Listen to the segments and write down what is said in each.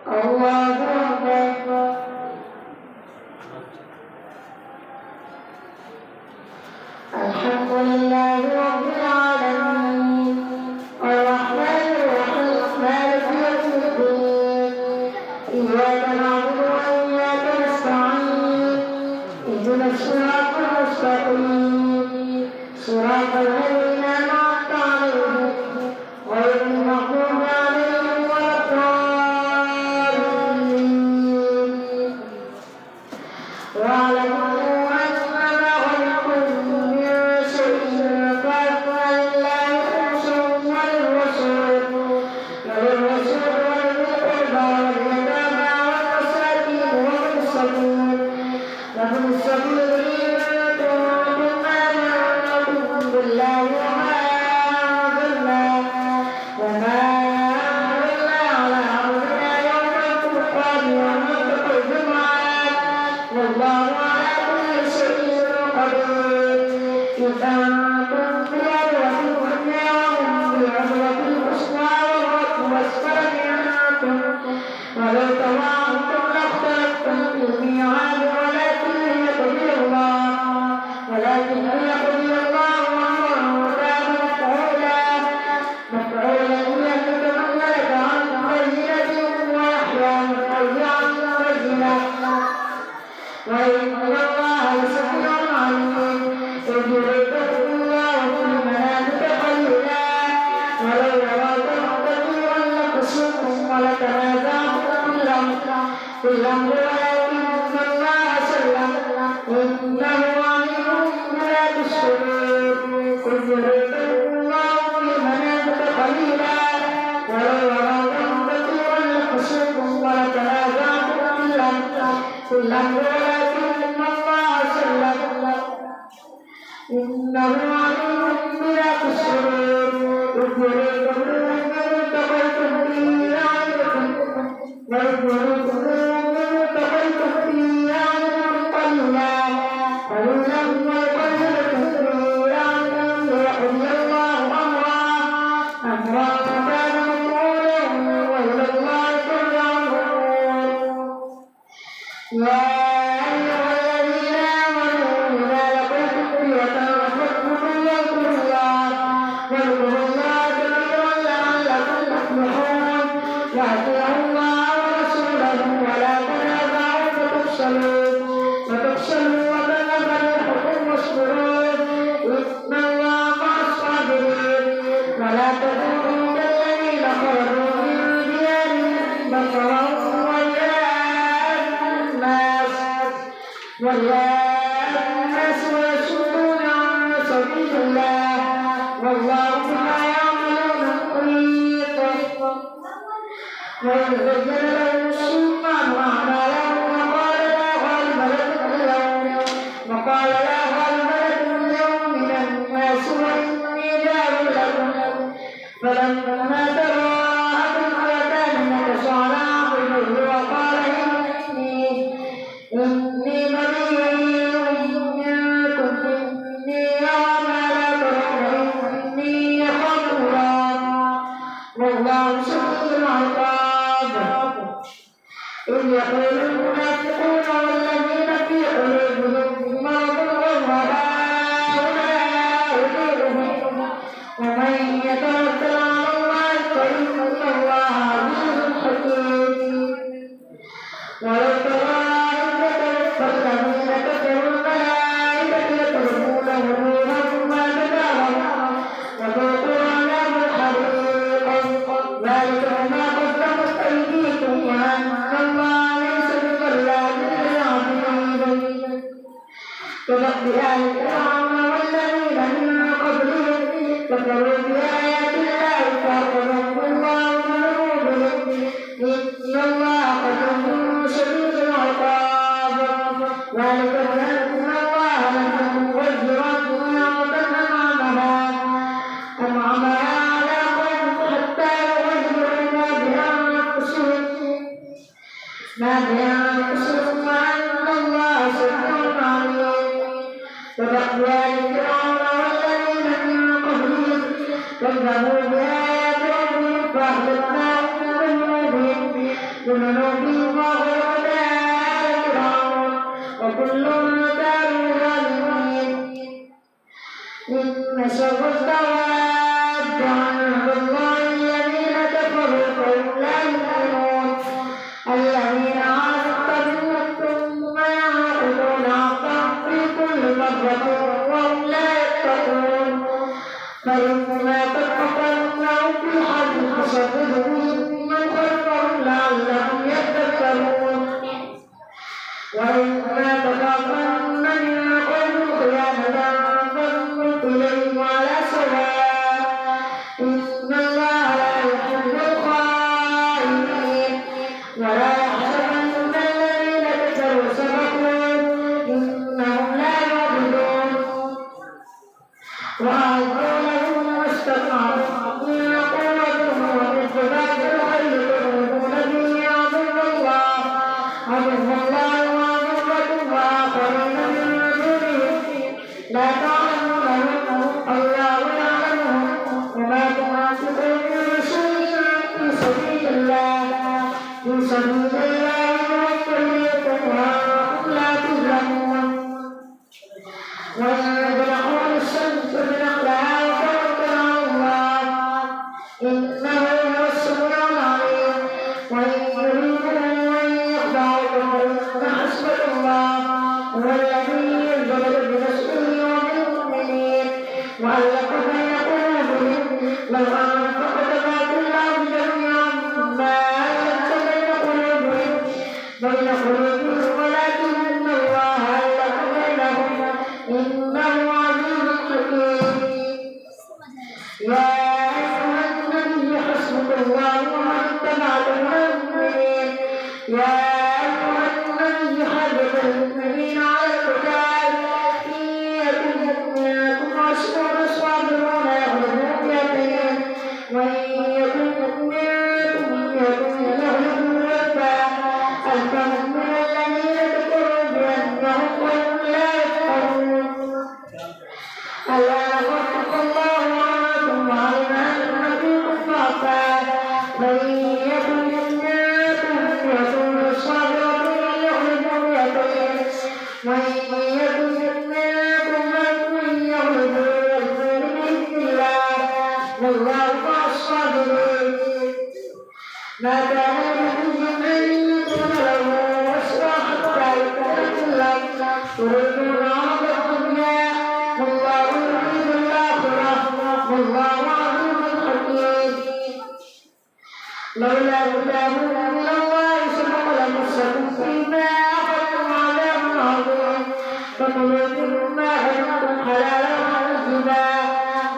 الله أكبر. الحمد لله رب العالمين الرحمن الرحيم مالك يوم الدين إياك نعبد وإياك نستعين اهدنا الصراط المستقيم صراط الذين أنعمت عليهم غير المغضوب عليهم ولا الضالين. واعلموا أنما غنمتم من شيء فأن لله خمسه وللرسول ولذي القربى واليتامى والمساكين وابن السبيل إن كنتم آمنتم بالله وما أنزلنا على عبدنا يوم الفرقان يوم التقى الجمعان والله على كل شيء قدير. إذ أنتم بالعدوة الدنيا وهم بالعدوة القصوى والركب أسفل منكم ولو تواعدتم لاختلفتم في الميعاد ولكن ليقضي الله أمرا كان مفعولا ليهلك من هلك عن بينة ويحيى من حي عن بينة وإن الله لسميع عليم. إذ يريكم الله في المنامك قليلا ولو أراكم كثيرا لخشوكم ولتنازعتم في الأمر ولكن الله سلم إنه عليم بذات الصدور. إذ يريكم الله في المنامك قليلا ولو أراكم كثيرا لخشوكم ولتنازعتم في الأمر ولكن الله سلم إنه عليم بذات الصدور. إذ يريكم التقيتم في أعينكم قليلا ويقللكم في أعينهم ليقضي الله أمرا كان مفعولا وإلى الله ترجع الأمور. يا أيها الذين آمنوا إذا لقيتم فئة فاثبتوا واذكروا الله كثيرا لعلكم تفلحون. وأطيعوا الله ورسوله ولا تنازعوا فتفشلوا وتذهب ريحكم واصبروا إن الله مع الصابرين. ولا تكونوا كالذين خرجوا من ديارهم بطرا ورئاء الناس ويصدون عن سبيل الله والله بما يعملون محيط. وإذ زين لهم الشيطان أعمالهم وقال لا غالب لكم اليوم من الناس وإني جار لكم فلما تراءت الفئتان نكص على عقبيه وقال إني بريء منكم إني أرى ما لا ترون إني أخاف الله والله شديد العقاب. إذ يقول المنافقون والذين في قلوبهم مرض غر هؤلاء دينهم ومن يتوكل على الله فإن الله عزيز حكيم. ولو ترى فالذين كفروا الملائكة يضربون وجوههم وأدبارهم وذوقوا عذاب الحريق ذلك بما قدمت أيديكم وأن الله ليس بظلام للعبيد. كدأب آل فرعون والذين من قبلهم كفروا بآيات الله فأخذهم الله بذنوبهم إن الله قدير شديد العقاب. ذلك بأن الله لم يكن مغيرا نعمة أنعمها على قوم حتى يغيروا ما بأنفسهم وأن الله سميع عليم. كدأب آل فرعون والذين من قبلهم كذبوا بآيات ربهم فأهلكناهم بذنوبهم بذنوبهم وغيرنا يجرمون وكل كانوا ظالمين إن شر الدواب عند الله الذين كفروا فهم لا يؤمنون الذين عاهدت منهم ثم يعقدون عقدا في كل مرة وهم لا يتقون فإنما تتقنهم في الحج فشددهم من خلفهم لعلهم يتذكرون وإما تخافن من قوم خيانة فانظر إليهم على سواء إن الله لا يحب الخائنين ولا يحسبن الذين كفروا سبقوا إنهم لا يعبدون وأعدوا لهم ما استطاعوا من قوة ومن رباط الخيل ترهبون به عدو الله وعدوكم وآخرين من دونهم لا تعلمونهم الله يعلمهم وما تنافقون من شيء في سبيل الله يوفى إليكم وأنتم لا تظلمون ويدرعون الشمس بنقلها وتوكل على الله إنه هو السميع العليم وإن يريدوا أن يخدعوكم فإن حسبك الله هو الذي ينزل بنصره وبالمؤمنين وألف بين قلوبهم لو أنفقت ما في الأرض جميعا ما ألفت بين قلوبهم ولكن الله ألف بينهم إنه عزيز حكيم يا أيها النبي حسبك الله ومن اتبعك من المؤمنين يا أيها النبي حرض المؤمنين على القتال إن يكن منكم 20 صابرون يغلبوا مئتين وإن يكن منكم يغلبوا ألفا من الذين كفروا بأنهم قوم لا يفقهون ألا وفق الله عنكم وعلم أن فيكم ضعفا من يكن منكم صابرا يغلبوا مئتين وإن يكن منكم من يغلبوا ألفين بإذن الله والله مع الصابرين ما كان لنبي أن يكون له أسرى حتى يكون له تريدون عرض الدنيا والله يريد الآخرة والله عزيز حكيم لولا كتاب من الله سبق لمسكم فيما أخذتم عذاب عظيم فكلوا مما أجرتم حلالا طيبا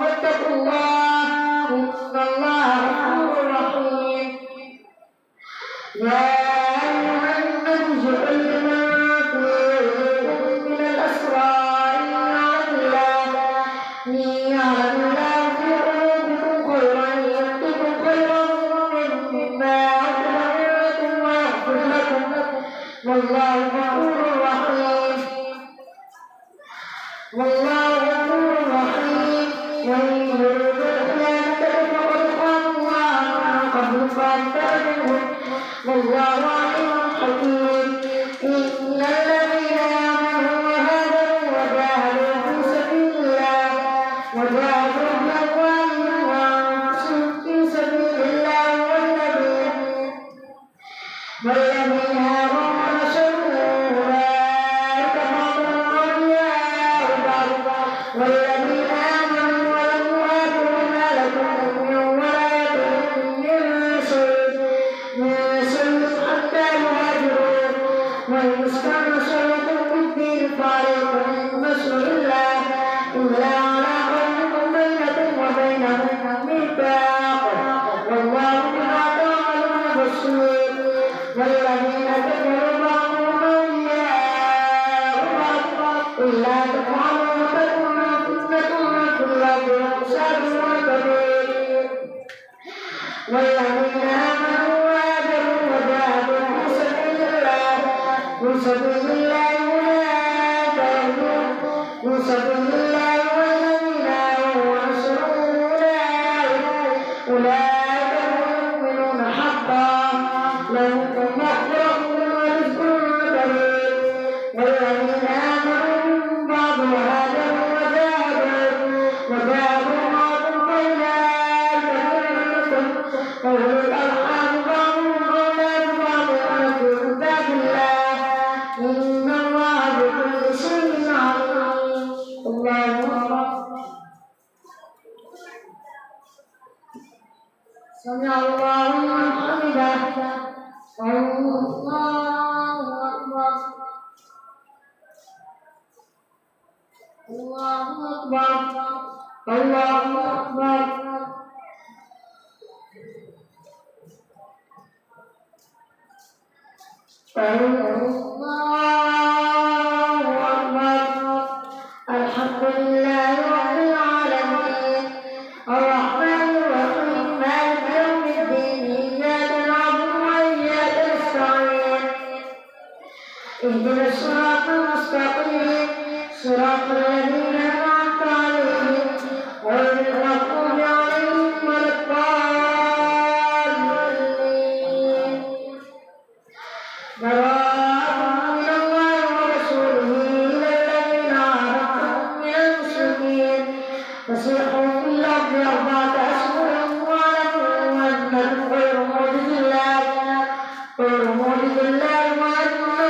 واتقوا الله إن الله غفور رحيم يا أيها النبي قل لمن في أيديكم من الأسرى إن يعلم الله في قلوبكم خيرا يؤتكم خيرا مما أخذ منكم ويغفر لكم والله غفور رحيم وإن يريدوا الخيانة فقد خانوا الله من قبل فاعتبروا والله عليم حكيم إن الذين آمنوا وهاجروا وجاهدوا في سبيل الله وجاهدوا بأموالهم وأنفسهم في سبيل الله والذين آمنوا ونصروا أولئك بعضهم أولياء بعض والذين آمنوا ولم يهاجروا ما لكم من ولايتهم من شيء حتى يهاجروا وإن استنصرتم في الدين فعليكم نصر الله إلا على قوم بينكم وبينهم ميثاق والله بما تعملون بصير والذين الله أكبر الله أكبر الحمد لله رب العالمين الرحمن الرحيم مالك يوم الدين إياك نعبد وإياك نستعين اهدنا الصراط المستقيم صراط الذين أنعمت عليهم غير المغضوب عليهم ولا الضالين براءة من الله ورسوله إلى الذين عاهدتم من المشركين فسيحوا في الأرض 4 أشهر واعلموا أنكم غير معجز الله وأن الله مخزي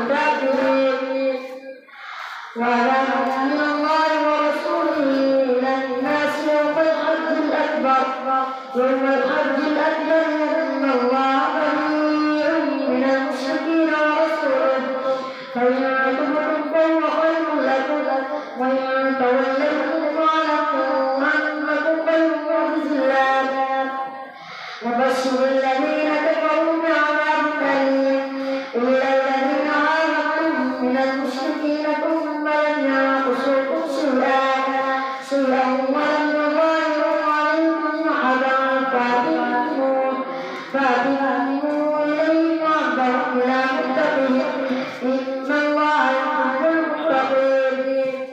الكافرين واعلموا من الله ورسوله إلى الناس يوم الحج الأكبر أن الله بريء من المشركين ورسوله فإن تبتم فهو خير لكم وإن توليتم فاعلموا أنكم غير معجز الله وبشر الذين كفروا بعذاب أليم إلا الذين عاهدتم من المشركين ثم لم ينقصوكم شيئا ولم يظاهروا عليكم أحدا فأتموا إليهم عهدهم إلى مدتهم إن الله يحب المتقين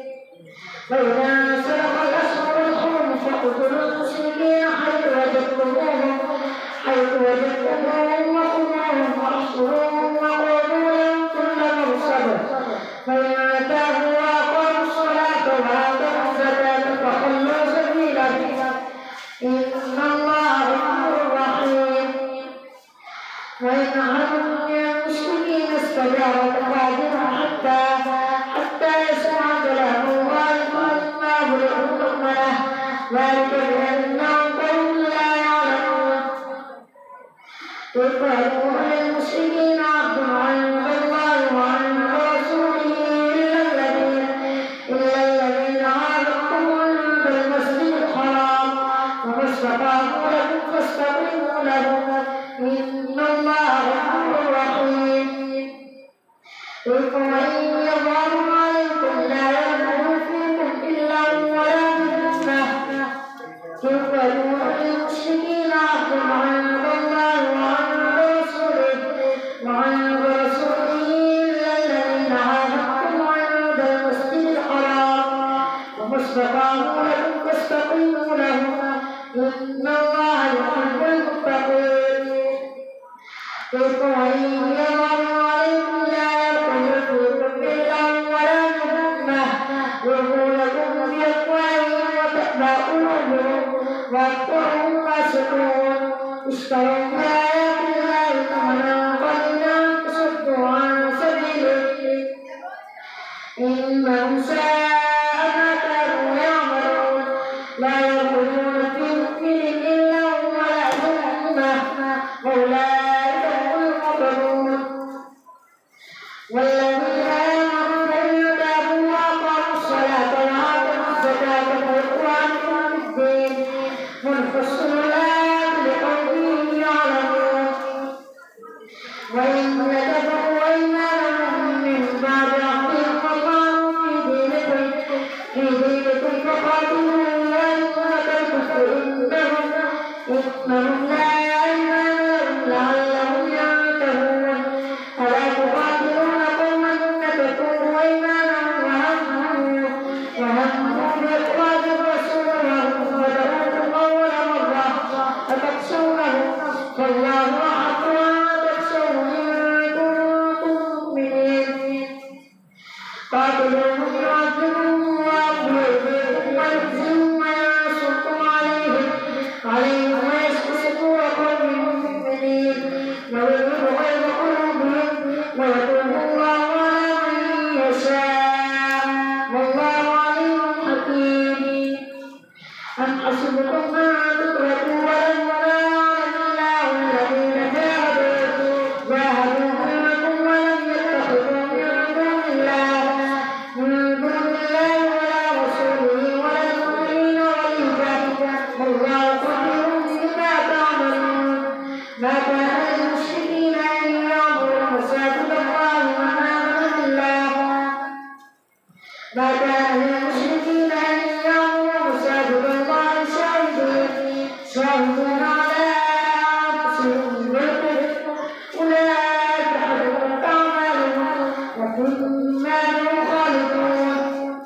فإذا سلخ الأشهر الحرم فاقتلوا المشركين حيث وجدتموهم وخذوهم واحصروهم وقولوا لهم كل مرصد فإن تابوا وأقاموا الصلاة وآتوا الزكاة فخلوا سبيلهم إن الله غفور رحيم وإن أحد من المشركين استجارك فأجره حتى يسمع كلام الله ثم يبلغ حكمه ذلك بأنهم قوم لا يعلمون يقالوا للمشركين عهد عند الله وعند رسوله إلا الذين عاهدتم عند المسجد الحرام وما استطاعوا لكم فاستقيموا لهم إن الله غفور رحيم وإن يظهروا عليكم لا يرجعون فيكم إلا ولا ذمة يقالوا للمشركين عهد عند الله وعند رسوله إلا الذين عاهدتم عند المسجد الحرام وما استطاعوا لكم فاستقيموا لهم إن الله يحب المتقين وإن يظهروا عليكم لا يرجعون فيكم إلا ولا ذمة يرضونكم بأفواههم وتأبى قلوبهم وأكثرهم فاسقون اشتروا بآيات الله ثمنا قليلا فصدوا عن سبيله إنهم ساء ما كانوا يعملون لا يرجعون في مؤمن إلا ولا ذمة أولئك هم المضلون والذين آمنوا فإن تابوا وأقاموا الصلاة وآتوا الزكاة فإخوانكم في الدين ونفصل الآيات لقوم يعلمون وإن كفروا وإيمانهم من بعد عهدهم وطعنوا في دينكم فقاتلوا أئمة الكفر إنهم لا أيمان لهم لعلهم ينتهون ألا تقاتلون قوما نكثوا أيمانهم وهموا بإخراج الرسول وهم بدأوكم أول مرة أتخشونهم فالله أحق أن تخشوه إن كنتم مؤمنين قاتلوهم يعذبهم ويخزيهم وينصركم عليهم ويشفي صدور قوم مؤمنين ويذهب غيظ قلوبهم ويتوب الله على من يشاء والله عليم حكيم أم حسبتم أن تتركوا ولما يعلم الله الذين ما كان للمشركين أن يعمروا مساجد الله من آمن بالله ما كان للمشركين أن يعمروا مساجد الله شاهدين على أنفسهم بالكفر أولئك حبطت أعمالهم وفي النار خالدون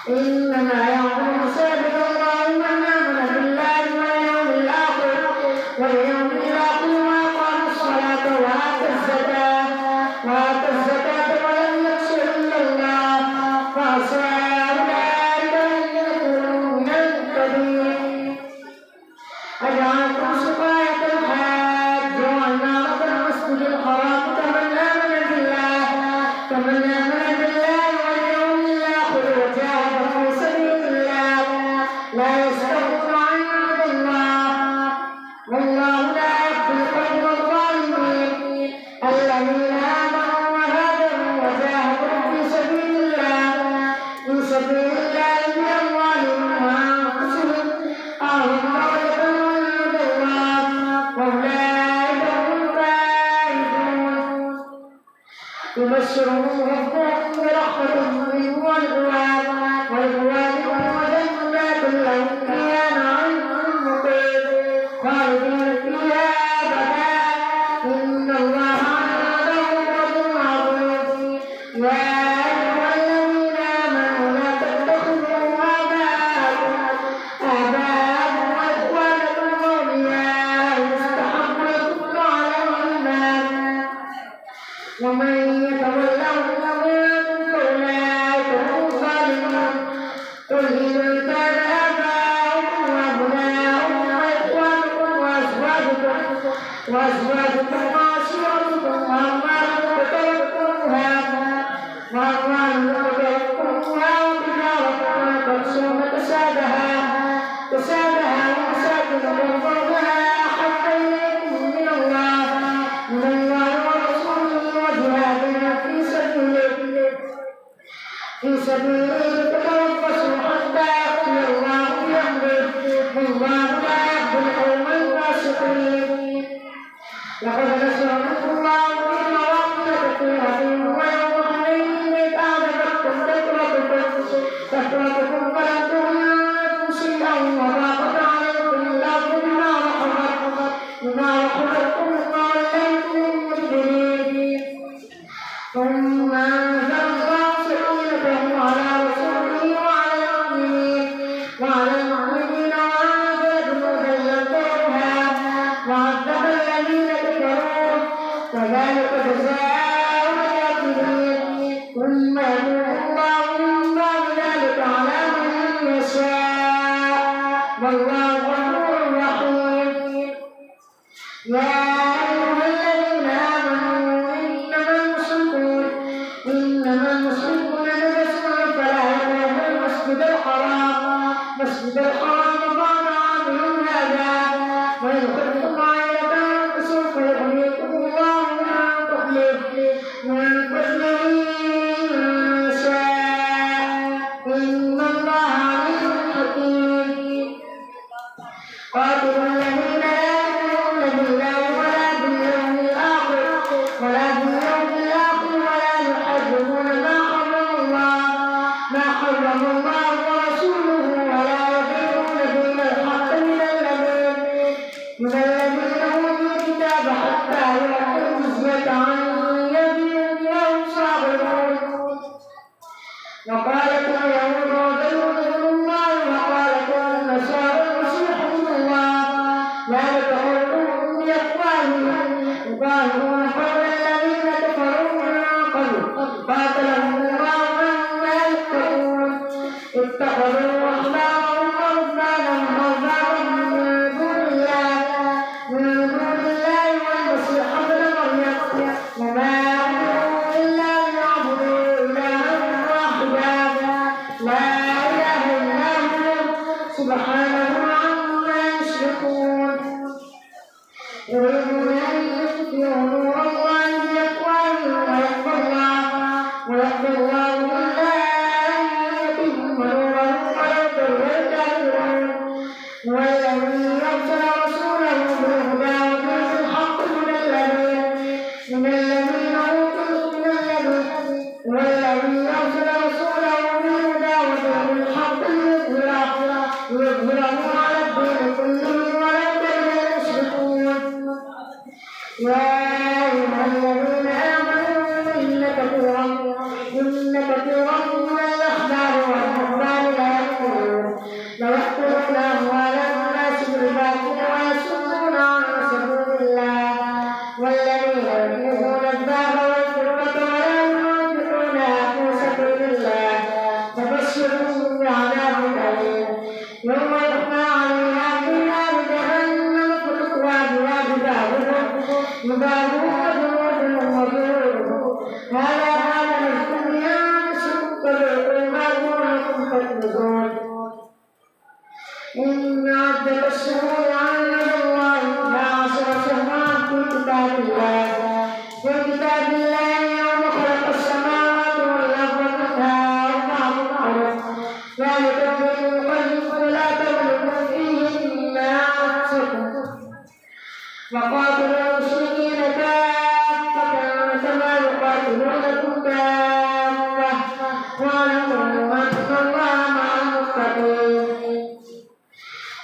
إنما يعمر مساجد الله من آمن بالله واليوم الآخر وأقام الصلاة وآتى الزكاة ولم يخش إلا الله فعسى أولئك أن يكونوا من المهتدين أجعلتم سقاية الحاج وعمارة المسجد الحرام كمن آمن بالله واليوم الآخر وجاهد في سبيل الله لا يستوون عند الله والله لا يهدي القوم الظالمين الذين آمنوا وهاجروا وجاهدوا في سبيل الله بأموالهم وأنفسهم أعظم درجة عند الله وأولئك هم الفائزون يبشرهم ربهم برحمة منه ورضوان وجنات لهم فيها نعيم مقيم خالدين فيها أبدا إن الله عنده أجر عظيم يا أيها الذين آمنوا لا تتخذوا آباءكم وإخوانكم أولياء إن استحبوا الكفر على الإيمان ومن يتولهم منكم فأولئك هم الظالمون قل إن كان آباؤكم وأبناؤكم وإخوانكم وأزواجكم وعشيرتكم وأموال اقترفتموها وتجارة تخشون كسادها ومساكن ترضونها أحب إليكم من الله ورسوله وجهاد في سبيله فتربصوا حتى يأتي الله بأمره والله لا يهدي القوم الفاسقين لقد نصركم الله في مواطن كثيرة ويوم حنين إذ أعجبتكم كثرتكم فلم تغن عنكم شيئا وضاقت عليكم الأرض بما رحبت ثم وليتم مدبرين ثم أنزل الله سكينته على رسوله وعلى المؤمنين وأنزل جنودا لم تروها وعذب الذين كفروا وذلك جزاء الكافرين ثم يتوب الله من بعد ذلك على من يشاء والله غفور رحيم يا أيها الذين آمنوا إنما المشركون نجس فلا يقربوا المسجد الحرام بعد عامهم هذا وإن خفتم عيلة فسوف يغنيكم الله من فضله إن شاء إن الله عليم حكيم قاتلوا الذين لا يؤمنون بالله ولا باليوم الآخر ولا يحرمون ما حرم الله ورسوله ولا يدينون دين الحق من الذين أوتوا الكتاب حتى يعطوا الجزية عن يد وهم صاغرون وقالت اليهود عزير ابن الله وقالت النصارى المسيح ابن الله ذلك قولهم بأفواههم يضاهئون قول الذين كفروا من قبل قاتلهم الله أنى يؤفكون اتخذوا أحبارهم ورهبانهم أربابا من دون الله والمسيح ابن مريم وما أمروا إلا ليعبدوا إلها واحدا لا إله إلا هو سبحانه عما يشركون يريدون أن يطفئوا نور الله بأفواههم ويأبى الله إلا أن يتم نوره ولو كره الكافرون هو الذي أرسل رسوله بالهدى ودين يا أيها الذين آمنوا إن كثيرا من الأحبار والرهبان ليأكلون أموال الناس بالباطل ويصدون عن سبيل الله والذين يكنزون الذهب والفضة ولا ينفقونها في سبيل الله فبشرهم بعذاب أليم يوم يحمى عليها في نار جهنم فتكوى بها جباههم وجنودهم وظهورهم هذا رزقكم ينشق فذوقوا ما كنتم تكنزون إن عدة الشهور عند الله 12 شهرا في كتاب الله يوم خلق السماوات والأرض منها أربعة حرم ذلك الدين القيم فلا تظلموا فيهن أنفسكم وقاتلوا المشركين كافة كما يقاتلونكم كافة واعلموا أن الله مع المتقين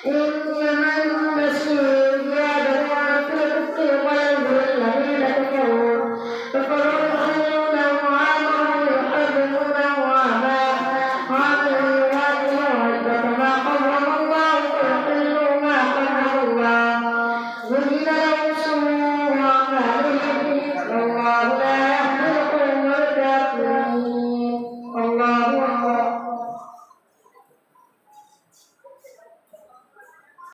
إنما النسيء زيادة في الرزق وينزل الذين كفروا يحلونه عاما ويحرمونه عاما ما حرم الله ويحلوا ما حرم الله زين لهم سوء أعمالهم والله